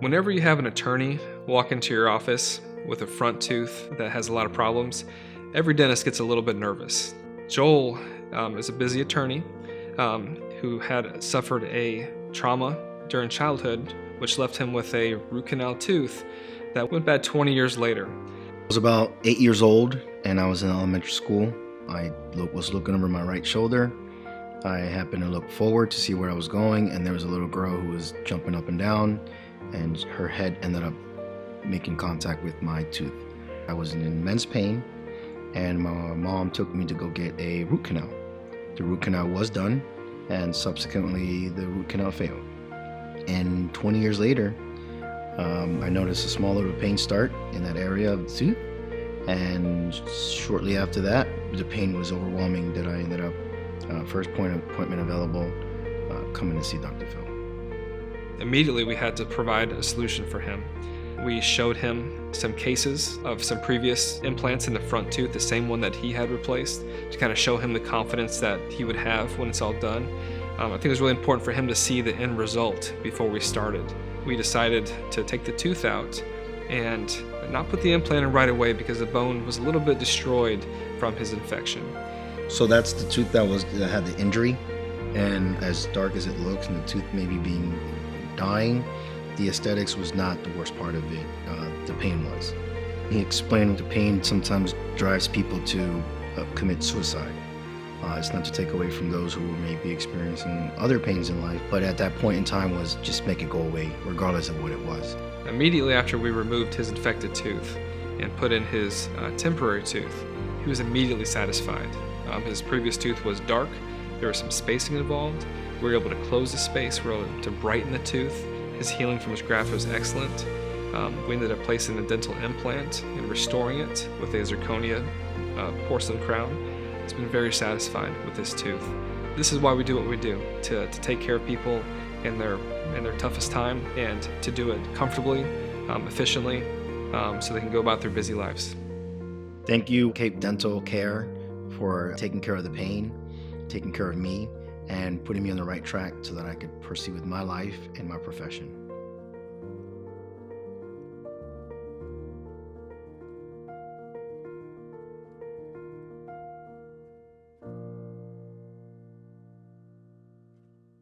Whenever you have an attorney walk into your office with a front tooth that has a lot of problems, every dentist gets a little bit nervous. Joel is a busy attorney who had suffered a trauma during childhood, which left him with a root canal tooth that went bad 20 years later. I was about 8 years old and I was in elementary school. I was looking over my right shoulder. I happened to look forward to see where I was going, and there was a little girl who was jumping up and down, and her head ended up making contact with my tooth. I was in immense pain, and my mom took me to go get a root canal. The root canal was done, and subsequently the root canal failed. And 20 years later, I noticed a small little pain start in that area of the tooth, and shortly after that, the pain was overwhelming that I ended up, first appointment available, coming to see Dr. Phil. Immediately, we had to provide a solution for him. We showed him some cases of some previous implants in the front tooth, the same one that he had replaced, to kind of show him the confidence that he would have when it's all done. I think it was really important for him to see the end result before we started. We decided to take the tooth out and not put the implant in right away because the bone was a little bit destroyed from his infection. So that's the tooth that had the injury, and as dark as it looks, and the tooth maybe being dying, the aesthetics was not the worst part of it. The pain was. He explained the pain sometimes drives people to commit suicide. It's not to take away from those who may be experiencing other pains in life, but at that point in time was just make it go away, regardless of what it was. Immediately after we removed his infected tooth and put in his temporary tooth, he was immediately satisfied. His previous tooth was dark, there was some spacing involved. We were able to close the space, we were able to brighten the tooth. His healing from his graft was excellent. We ended up placing the dental implant and restoring it with a zirconia porcelain crown. He's been very satisfied with this tooth. This is why we do what we do, to take care of people in their toughest time, and to do it comfortably, efficiently, so they can go about their busy lives. Thank you, Cape Dental Care, for taking care of the pain, taking care of me, and putting me on the right track so that I could proceed with my life and my profession.